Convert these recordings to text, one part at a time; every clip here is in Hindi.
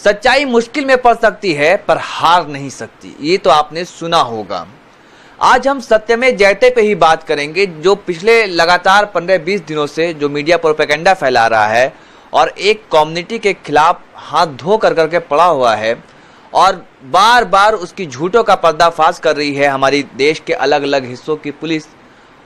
सच्चाई मुश्किल में पड़ सकती है पर हार नहीं सकती, ये तो आपने सुना होगा। आज हम सत्यमेव जयते पे ही बात करेंगे, जो पिछले लगातार 15-20 दिनों से जो मीडिया प्रोपेगेंडा फैला रहा है और एक कम्युनिटी के खिलाफ हाथ धो कर करके पड़ा हुआ है और बार बार उसकी झूठों का पर्दाफाश कर रही है हमारी देश के अलग अलग हिस्सों की पुलिस।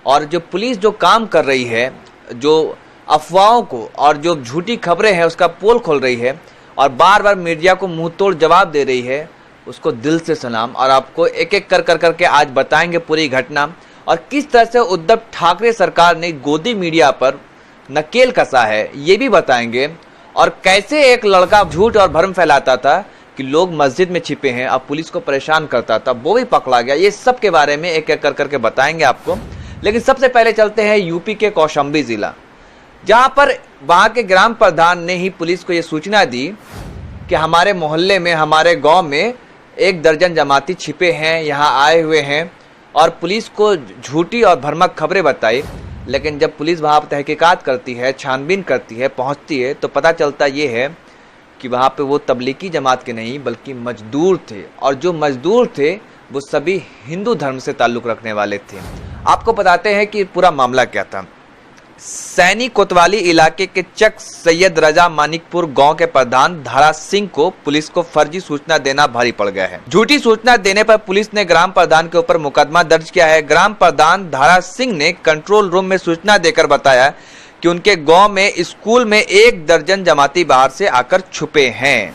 और जो पुलिस जो काम कर रही है, जो अफवाहों को और जो झूठी खबरें हैं उसका पोल खोल रही है और बार बार मीडिया को मुंह तोड़ जवाब दे रही है, उसको दिल से सलाम। और आपको एक एक कर करके आज बताएंगे पूरी घटना और किस तरह से उद्धव ठाकरे सरकार ने गोदी मीडिया पर नकेल कसा है, ये भी बताएंगे। और कैसे एक लड़का झूठ और भ्रम फैलाता था कि लोग मस्जिद में छिपे हैं, अब पुलिस को परेशान करता था, वो भी पकड़ा गया। ये सब के बारे में एक एक कर करके बताएंगे आपको। लेकिन सबसे पहले चलते हैं यूपी के कौशाम्बी जिला, जहां पर वहां के ग्राम प्रधान ने ही पुलिस को ये सूचना दी कि हमारे मोहल्ले में, हमारे गांव में 1 दर्जन जमाती छिपे हैं, यहां आए हुए हैं। और पुलिस को झूठी और भ्रामक खबरें बताई। लेकिन जब पुलिस वहां पर तहकीकात करती है, छानबीन करती है, पहुंचती है, तो पता चलता ये है कि वहां पे वो तबलीगी जमात के नहीं बल्कि मजदूर थे। और जो मजदूर थे वो सभी हिंदू धर्म से ताल्लुक रखने वाले थे। आपको बताते हैं कि पूरा मामला क्या था। सैनी कोतवाली इलाके के चक सैयद रजा मानिकपुर गांव के प्रधान धारा सिंह को पुलिस को फर्जी सूचना देना भारी पड़ गया है। झूठी सूचना देने पर पुलिस ने ग्राम प्रधान के ऊपर मुकदमा दर्ज किया है। ग्राम प्रधान धारा सिंह ने कंट्रोल रूम में सूचना देकर बताया कि उनके गांव में स्कूल में 1 दर्जन जमाती बाहर से आकर छुपे हैं।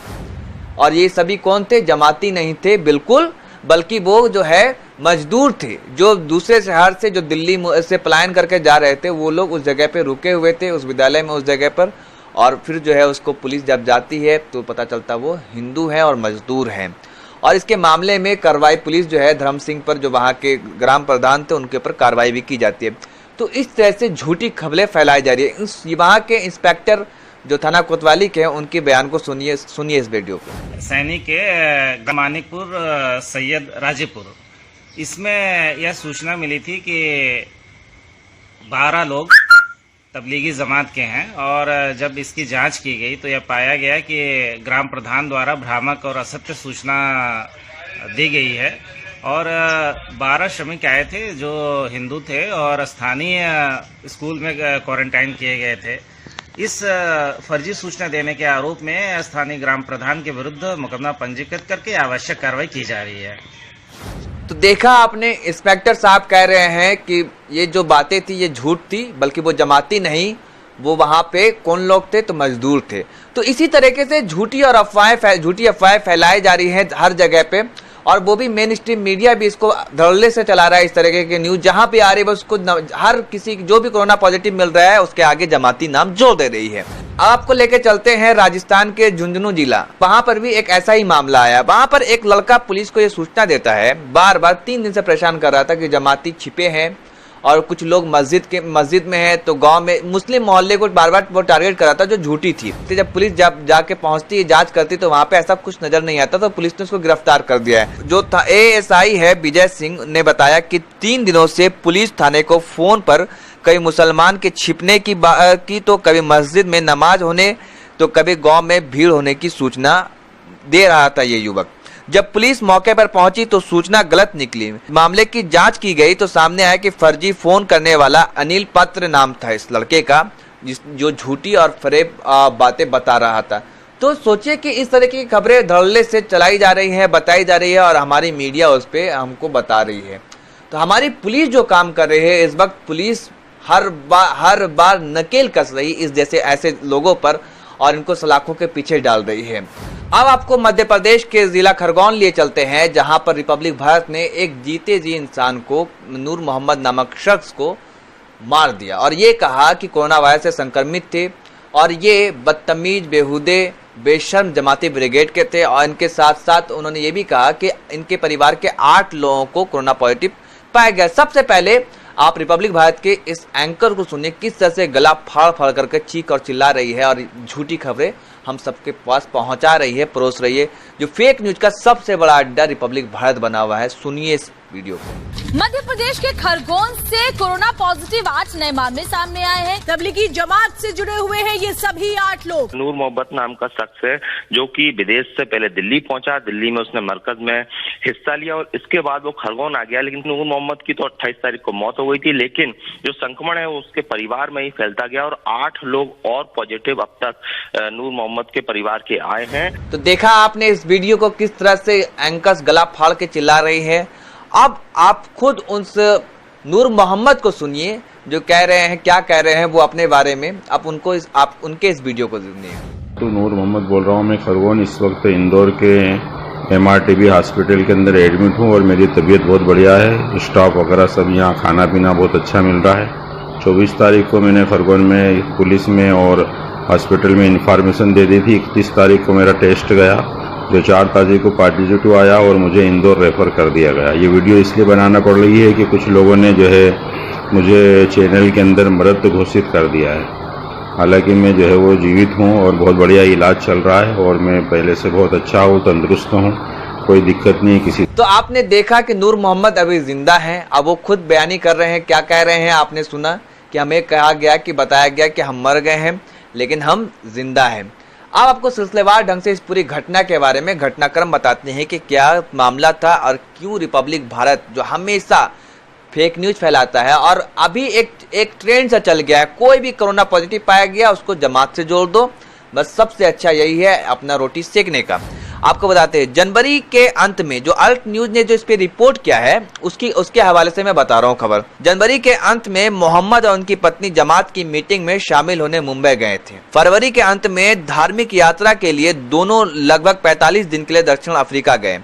और ये सभी कौन थे? जमाती नहीं थे बिल्कुल, बल्कि वो जो है मजदूर थे, जो दूसरे शहर से, जो दिल्ली से पलायन करके जा रहे थे। वो लोग उस जगह पे रुके हुए थे, उस विद्यालय में, उस जगह पर। और फिर जो है उसको पुलिस जब जाती है तो पता चलता वो हिंदू हैं और मजदूर हैं। और इसके मामले में कार्रवाई पुलिस जो है धर्म सिंह पर, जो वहाँ के ग्राम प्रधान थे, उनके ऊपर कार्रवाई भी की जाती है। तो इस तरह से झूठी खबरें फैलाई जा रही है। वहाँ के इंस्पेक्टर जो थाना कोतवाली के हैं, उनके बयान को सुनिए इस वीडियो को। सैनी के मानिकपुर सैयद राजेपुर, इसमें यह सूचना मिली थी कि 12 लोग तबलीगी जमात के हैं। और जब इसकी जांच की गई तो यह पाया गया कि ग्राम प्रधान द्वारा भ्रामक और असत्य सूचना दी गई है। और 12 श्रमिक आए थे जो हिंदू थे और स्थानीय स्कूल में क्वारंटाइन किए गए थे। इस फर्जी सूचना देने के आरोप में स्थानीय ग्राम प्रधान के विरुद्ध मुकदमा पंजीकृत करके आवश्यक कार्रवाई की जा रही है। तो देखा आपने, इंस्पेक्टर साहब कह रहे हैं कि ये जो बातें थी ये झूठ थी, बल्कि वो जमाती नहीं, वो वहां पे कौन लोग थे? तो मजदूर थे। तो इसी तरीके से झूठी अफवाहें फैलाई जा रही हैं हर जगह पे। और वो भी मेन स्ट्रीम मीडिया भी इसको धड़ल्ले से चला रहा है। इस तरीके के न्यूज जहां पे आ रही है उसको हर किसी जो भी कोरोना पॉजिटिव मिल रहा है उसके आगे जमाती नाम जोड़ दे रही है। आपको लेके चलते हैं राजस्थान के झुंझुनू जिला। वहां पर भी एक ऐसा ही मामला आया। वहां पर एक लड़का पुलिस को ये सूचना देता है, बार बार 3 दिन से परेशान कर रहा था कि जमाती छिपे हैं और कुछ लोग मस्जिद में है। तो गांव में मुस्लिम मोहल्ले को बार बार वो टारगेट कर रहा था, जो झूठी थी। तो जब पुलिस जाके पहुंचती है, जांच करती, तो वहां पे ऐसा कुछ नजर नहीं आता। तो पुलिस ने उसको गिरफ्तार कर दिया है। जो था ASI है विजय सिंह ने बताया कि 3 दिनों से पुलिस थाने को फोन पर कभी मुसलमान के छिपने की तो कभी मस्जिद में नमाज होने, तो कभी गाँव में भीड़ होने की सूचना दे रहा था ये युवक। जब पुलिस मौके पर पहुंची तो सूचना गलत निकली। मामले की जांच की गई तो सामने आया कि फर्जी फोन करने वाला अनिल पात्र नाम था इस लड़के का, जो झूठी और फरेब बातें बता रहा था। तो सोचिए कि इस तरह की खबरें धड़ल्ले से चलाई जा रही है, बताई जा रही है और हमारी मीडिया उस पर हमको बता रही है। तो हमारी पुलिस जो काम कर रही है इस वक्त, पुलिस हर बार नकेल कस रही इस जैसे ऐसे लोगों पर और इनको सलाखों के पीछे डाल रही है। अब आपको मध्य प्रदेश के जिला खरगोन लिए चलते हैं, जहां पर रिपब्लिक भारत ने एक जीते जी इंसान को, नूर मोहम्मद नामक शख्स को मार दिया और ये कहा कि कोरोना वायरस से संक्रमित थे और ये बदतमीज, बेहुदे, बेशर्म जमाती ब्रिगेड के थे। और इनके साथ साथ उन्होंने ये भी कहा कि इनके परिवार के 8 लोगों को कोरोना पॉजिटिव पाया गया। सबसे पहले आप रिपब्लिक भारत के इस एंकर को सुनिए, किस तरह से गला फाड़ फाड़ करके चीख और चिल्ला रही है और झूठी खबरें हम सबके पास पहुंचा रही है, परोस रही है। जो फेक न्यूज का सबसे बड़ा अड्डा रिपब्लिक भारत बना हुआ है। सुनिए इस वीडियो को। मध्य प्रदेश के खरगोन से कोरोना पॉजिटिव 8 नए मामले सामने आए हैं। तबलीगी जमात से जुड़े हुए हैं ये सभी 8 लोग। नूर मोहम्मद नाम का शख्स है जो कि विदेश से पहले दिल्ली पहुंचा। दिल्ली में उसने मरकज में हिस्सा लिया और इसके बाद वो खरगोन आ गया। लेकिन नूर मोहम्मद की तो 28 तारीख को मौत हो गई थी, लेकिन जो संक्रमण है वो उसके परिवार में ही फैलता गया और 8 लोग और पॉजिटिव अब तक नूर मोहम्मद के परिवार के आए हैं। तो देखा आपने इस वीडियो को किस तरह से एंकर्स गला फाड़ के चिल्ला रही है। अब आप खुद उस नूर मोहम्मद को सुनिए जो कह रहे हैं, क्या कह रहे हैं वो अपने बारे में। आप उनके इस वीडियो को सुनिए। तो नूर मोहम्मद बोल रहा हूँ मैं खरगोन। इस वक्त इंदौर के MRTB हॉस्पिटल के अंदर एडमिट हूँ और मेरी तबीयत बहुत बढ़िया है। स्टाफ वगैरह सब यहाँ खाना पीना बहुत अच्छा मिल रहा है। 24 तारीख को मैंने खरगोन में पुलिस में और हॉस्पिटल में इंफॉर्मेशन दे दी थी। 31 तारीख को मेरा टेस्ट गया जो 4 तारीख को पॉजिटिव आया और मुझे इंदौर रेफर कर दिया गया। ये वीडियो इसलिए बनाना पड़ रही है कि कुछ लोगों ने जो है मुझे चैनल के अंदर मृत घोषित कर दिया है। हालांकि मैं जो है वो जीवित हूँ और बहुत बढ़िया इलाज चल रहा है और मैं पहले से बहुत अच्छा हूँ, तंदुरुस्त हूँ, कोई दिक्कत नहीं किसी। तो आपने देखा कि नूर मोहम्मद अभी जिंदा हैं। अब वो खुद बयानी कर रहे हैं। क्या कह रहे हैं आपने सुना कि हमें कहा गया कि बताया गया कि हम मर गए हैं लेकिन हम जिंदा हैं। अब आपको सिलसिलेवार ढंग से इस पूरी घटना के बारे में घटनाक्रम बताते हैं कि क्या मामला था और क्यों रिपब्लिक भारत जो हमेशा फेक न्यूज फैलाता है और अभी एक ट्रेंड सा चल गया है, कोई भी कोरोना पॉजिटिव पाया गया उसको जमात से जोड़ दो, बस सबसे अच्छा यही है अपना रोटी सेकने का। आपको बताते हैं जनवरी के अंत में जो अल्ट न्यूज ने जो इस पे रिपोर्ट किया है उसके हवाले से मैं बता रहा हूँ खबर। जनवरी के अंत में मोहम्मद और उनकी पत्नी जमात की मीटिंग में शामिल होने मुंबई गए थे। फरवरी के अंत में धार्मिक यात्रा के लिए दोनों लगभग 45 दिन के लिए दक्षिण अफ्रीका गए।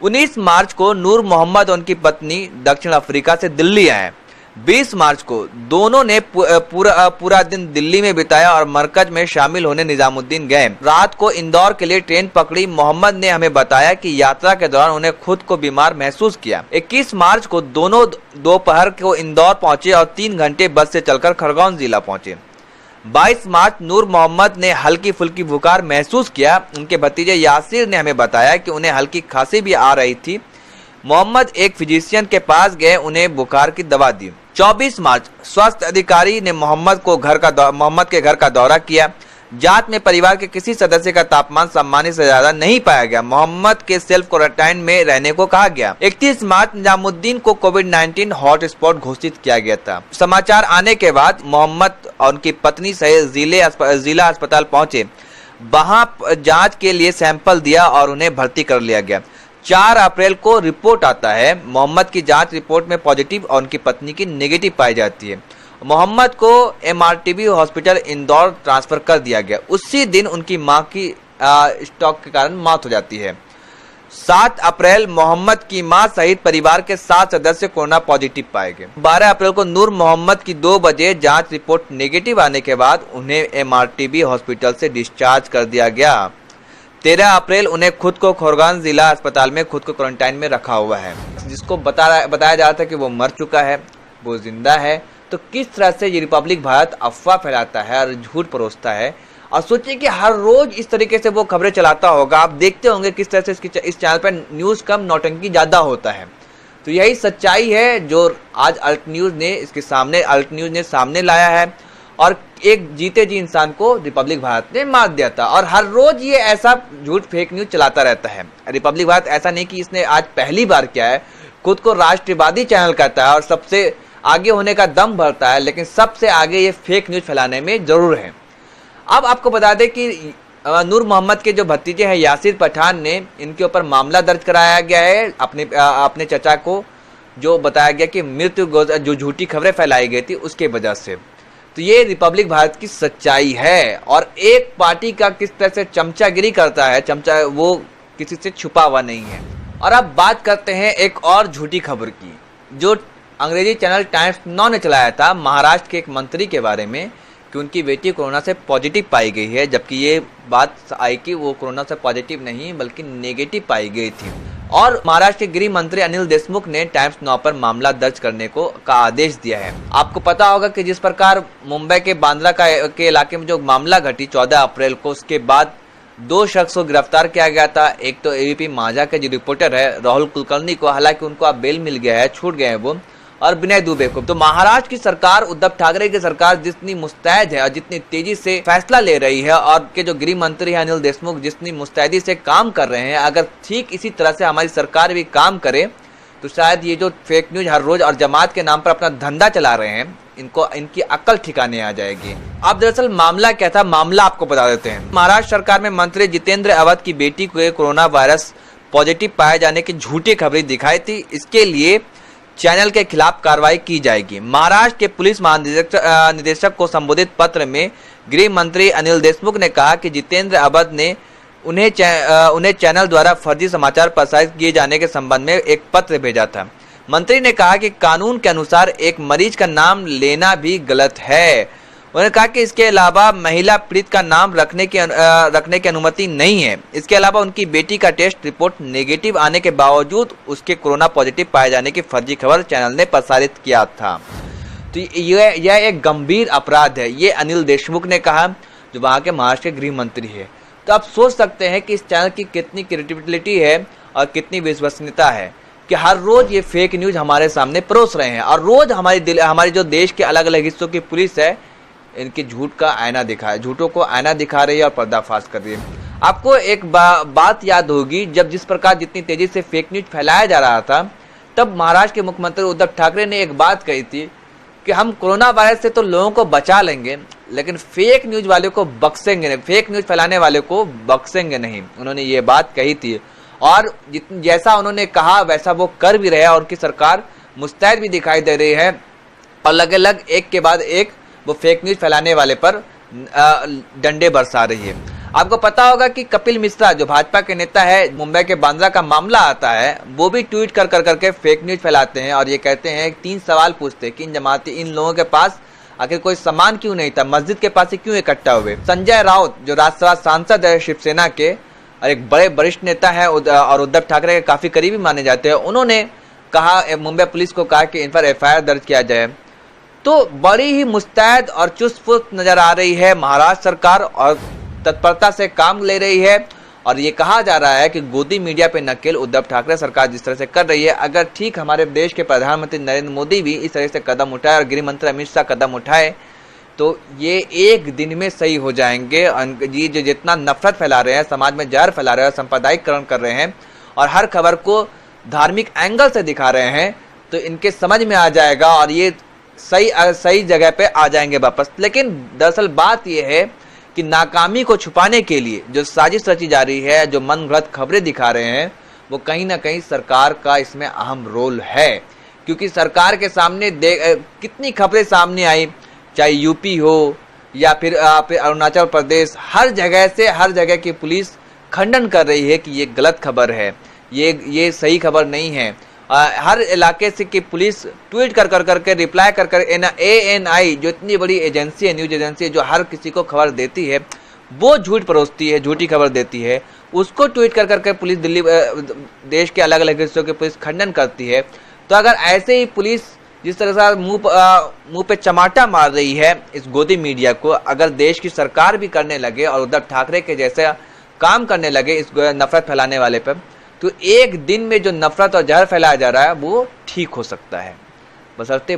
19 मार्च को नूर मोहम्मद और उनकी पत्नी दक्षिण अफ्रीका से दिल्ली आए। 20 मार्च को दोनों ने पूरा दिन दिल्ली में बिताया और मरकज में शामिल होने निजामुद्दीन गए। रात को इंदौर के लिए ट्रेन पकड़ी। मोहम्मद ने हमें बताया कि यात्रा के दौरान उन्हें खुद को बीमार महसूस किया। 21 मार्च को दोनों दोपहर को इंदौर पहुंचे और 3 घंटे बस से चलकर खरगोन जिला पहुंचे। 22 मार्च नूर मोहम्मद ने हल्की फुल्की बुखार महसूस किया। उनके भतीजे यासिर ने हमें बताया कि उन्हें हल्की खांसी भी आ रही थी। मोहम्मद एक फिजिशियन के पास गए, उन्हें बुखार की दवा दी। 24 मार्च स्वास्थ्य अधिकारी ने मोहम्मद के घर का दौरा किया। जांच में परिवार के किसी सदस्य का तापमान सामान्य से ज्यादा नहीं पाया गया। मोहम्मद के सेल्फ क्वारंटाइन में रहने को कहा गया। 31 मार्च निजामुद्दीन को कोविड-19 हॉटस्पॉट घोषित किया गया था। समाचार आने के बाद मोहम्मद और उनकी पत्नी सहित जिला अस्पताल पहुंचे। वहां जांच के लिए सैंपल दिया और उन्हें भर्ती कर लिया गया। 4 अप्रैल को रिपोर्ट आता है। मोहम्मद की जांच रिपोर्ट में पॉजिटिव और उनकी पत्नी की नेगेटिव पाई जाती है। मोहम्मद को MRTB हॉस्पिटल इंदौर ट्रांसफर कर दिया गया। उसी दिन उनकी मां की स्ट्रोक के कारण मौत हो जाती है। 7 अप्रैल मोहम्मद की मां सहित परिवार के 7 सदस्य कोरोना पॉजिटिव पाए गए। 12 अप्रैल को नूर मोहम्मद की 2 बजे जांच रिपोर्ट नेगेटिव आने के बाद उन्हें MRTB हॉस्पिटल से डिस्चार्ज कर दिया गया। 13 अप्रैल उन्हें खुद को खरगोन जिला अस्पताल में खुद को क्वारंटाइन में रखा हुआ है। जिसको बताया जा रहा था कि वो मर चुका है, वो जिंदा है। तो किस तरह से ये रिपब्लिक भारत अफवाह फैलाता है और झूठ परोसता है। और सोचिए कि हर रोज इस तरीके से वो खबरें चलाता होगा। आप देखते होंगे किस तरह से इस चैनल पर न्यूज कम नौटंकी ज्यादा होता है। तो यही सच्चाई है जो आज अल्ट न्यूज ने सामने लाया है और एक जीते जी इंसान को रिपब्लिक भारत ने मार दिया था। और हर रोज ये ऐसा झूठ फेक न्यूज चलाता रहता है। रिपब्लिक भारत ऐसा नहीं कि इसने आज पहली बार किया है, खुद को राष्ट्रवादी चैनल कहता है और सबसे आगे होने का दम भरता है, लेकिन सबसे आगे ये फेक न्यूज फैलाने में जरूर है। अब आपको बता दें कि नूर मोहम्मद के जो भतीजे हैं यासिर पठान ने इनके ऊपर मामला दर्ज कराया गया है। अपने चचा को जो बताया गया कि मृत्यु जो झूठी खबरें फैलाई गई थी उसके वजह से। तो ये रिपब्लिक भारत की सच्चाई है। और एक पार्टी का किस तरह से चमचागिरी करता है, चमचा वो किसी से छुपा हुआ नहीं है। और अब बात करते हैं एक और झूठी खबर की जो अंग्रेजी चैनल टाइम्स नाउ ने चलाया था महाराष्ट्र के एक मंत्री के बारे में कि उनकी बेटी कोरोना से पॉजिटिव पाई गई है, जबकि ये बात आई कि वो कोरोना से पॉजिटिव नहीं बल्कि नेगेटिव पाई गई थी। और महाराष्ट्र के गृह मंत्री अनिल देशमुख ने टाइम्स नाउ पर मामला दर्ज करने का आदेश दिया है। आपको पता होगा कि जिस प्रकार मुंबई के बांद्रा के इलाके में जो मामला घटी 14 अप्रैल को, उसके बाद 2 शख्स को गिरफ्तार किया गया था। एक तो एबीपी माझा के जो रिपोर्टर है राहुल कुलकर्णी को, हालांकि उनको अब बेल मिल गया है, छूट गए हैं वो, और विनय दुबे को। तो महाराष्ट्र की सरकार, उद्धव ठाकरे की सरकार जितनी मुस्तैद है और जितनी तेजी से फैसला ले रही है, और के जो गृह मंत्री है अनिल देशमुख जितनी मुस्तैदी से काम कर रहे हैं, अगर ठीक इसी तरह से हमारी सरकार भी काम करे तो शायद ये जो फेक न्यूज हर रोज और जमात के नाम पर अपना धंधा चला रहे हैं, इनकी अक्ल ठिकाने आ जाएगी। अब दरअसल मामला क्या था, मामला आपको बता देते हैं। महाराष्ट्र सरकार में मंत्री जितेंद्र अवध की बेटी को कोरोना वायरस पॉजिटिव पाए जाने की झूठी खबरें दिखाई थी। इसके लिए चैनल के खिलाफ कार्रवाई की जाएगी। महाराष्ट्र के पुलिस महानिदेशक को संबोधित पत्र में गृह मंत्री अनिल देशमुख ने कहा कि जितेंद्र अवध ने उन्हें चैनल द्वारा फर्जी समाचार प्रसारित किए जाने के संबंध में एक पत्र भेजा था। मंत्री ने कहा कि कानून के अनुसार एक मरीज का नाम लेना भी गलत है। उन्होंने कहा कि इसके अलावा महिला पीड़ित का नाम रखने की अनुमति नहीं है। इसके अलावा उनकी बेटी का टेस्ट रिपोर्ट नेगेटिव आने के बावजूद उसके कोरोना पॉजिटिव पाए जाने की फर्जी खबर चैनल ने प्रसारित किया था। तो यह एक गंभीर अपराध है, ये अनिल देशमुख ने कहा, जो वहाँ के महाराष्ट्र के गृह मंत्री है। तो आप सोच सकते हैं कि इस चैनल की कितनी क्रेडिबिलिटी है और कितनी विश्वसनीयता है कि हर रोज ये फेक न्यूज हमारे सामने परोस रहे हैं, और रोज हमारे जो देश के अलग अलग हिस्सों की पुलिस है इनके झूठों को आईना दिखा रही है और पर्दाफाश कर रही है। आपको एक बात याद होगी, जिस प्रकार जितनी तेजी से फेक न्यूज फैलाया जा रहा था, तब महाराष्ट्र के मुख्यमंत्री उद्धव ठाकरे ने एक बात कही थी कि हम कोरोना वायरस से तो लोगों को बचा लेंगे, लेकिन फेक न्यूज वाले को बख्शेंगे नहीं, फेक न्यूज फैलाने वाले को बख्शेंगे नहीं। उन्होंने ये बात कही थी, और जैसा उन्होंने कहा वैसा वो कर भी रहे हैं, और उनकी सरकार मुस्तैद भी दिखाई दे रही है, और अलग एक के बाद एक वो फेक न्यूज फैलाने वाले पर डंडे बरसा रही है। आपको पता होगा कि कपिल मिश्रा जो भाजपा के नेता है, मुंबई के बांद्रा का मामला आता है, वो भी ट्वीट कर करके फेक न्यूज फैलाते हैं, और ये कहते हैं 3 सवाल पूछते हैं कि इन लोगों के पास आखिर कोई सामान क्यों नहीं था, मस्जिद के पास ही क्यों इकट्ठा हुए। संजय राउत जो राज्यसभा सांसद है शिवसेना के और एक बड़े वरिष्ठ नेता है और उद्धव ठाकरे के काफी करीबी माने जाते हैं, उन्होंने कहा, मुंबई पुलिस को कहा कि इन पर FIR दर्ज किया जाए। तो बड़ी ही मुस्तैद और चुस्त नजर आ रही है महाराष्ट्र सरकार, और तत्परता से काम ले रही है, और ये कहा जा रहा है कि गोदी मीडिया पे नकेल उद्धव ठाकरे सरकार जिस तरह से कर रही है, अगर ठीक हमारे देश के प्रधानमंत्री नरेंद्र मोदी भी इस तरह से कदम उठाए और गृह मंत्री अमित शाह कदम उठाए, तो ये एक दिन में सही हो जाएंगे। ये जो जितना नफरत फैला रहे हैं, समाज में जहर फैला रहे हैं, सांप्रदायिकरण कर रहे हैं, और हर खबर को धार्मिक एंगल से दिखा रहे हैं, तो इनके समझ में आ जाएगा और ये सही जगह पे आ जाएंगे वापस। लेकिन दरअसल बात यह है कि नाकामी को छुपाने के लिए जो साजिश रची जा रही है, जो मनगढ़ंत खबरें दिखा रहे हैं, वो कहीं ना कहीं सरकार का इसमें अहम रोल है। क्योंकि सरकार के सामने कितनी खबरें सामने आई, चाहे यूपी हो या फिर अरुणाचल प्रदेश, हर जगह की पुलिस खंडन कर रही है कि ये गलत खबर है, ये सही खबर नहीं है। हर इलाके से की पुलिस ट्वीट कर रिप्लाई कर ANI जो इतनी बड़ी एजेंसी है, न्यूज एजेंसी है, जो हर किसी को खबर देती है, वो झूठ परोसती है, झूठी खबर देती है, उसको ट्वीट कर पुलिस देश के अलग अलग हिस्सों की पुलिस खंडन करती है। तो अगर ऐसे ही पुलिस जिस तरह से मुंह पे चमाटा मार रही है इस गोदी मीडिया को, अगर देश की सरकार भी करने लगे और उद्धव ठाकरे के जैसे काम करने लगे इस नफरत फैलाने वाले पर, तो एक दिन में जो नफरत और जहर फैलाया जा रहा है वो ठीक हो सकता है, बशर्ते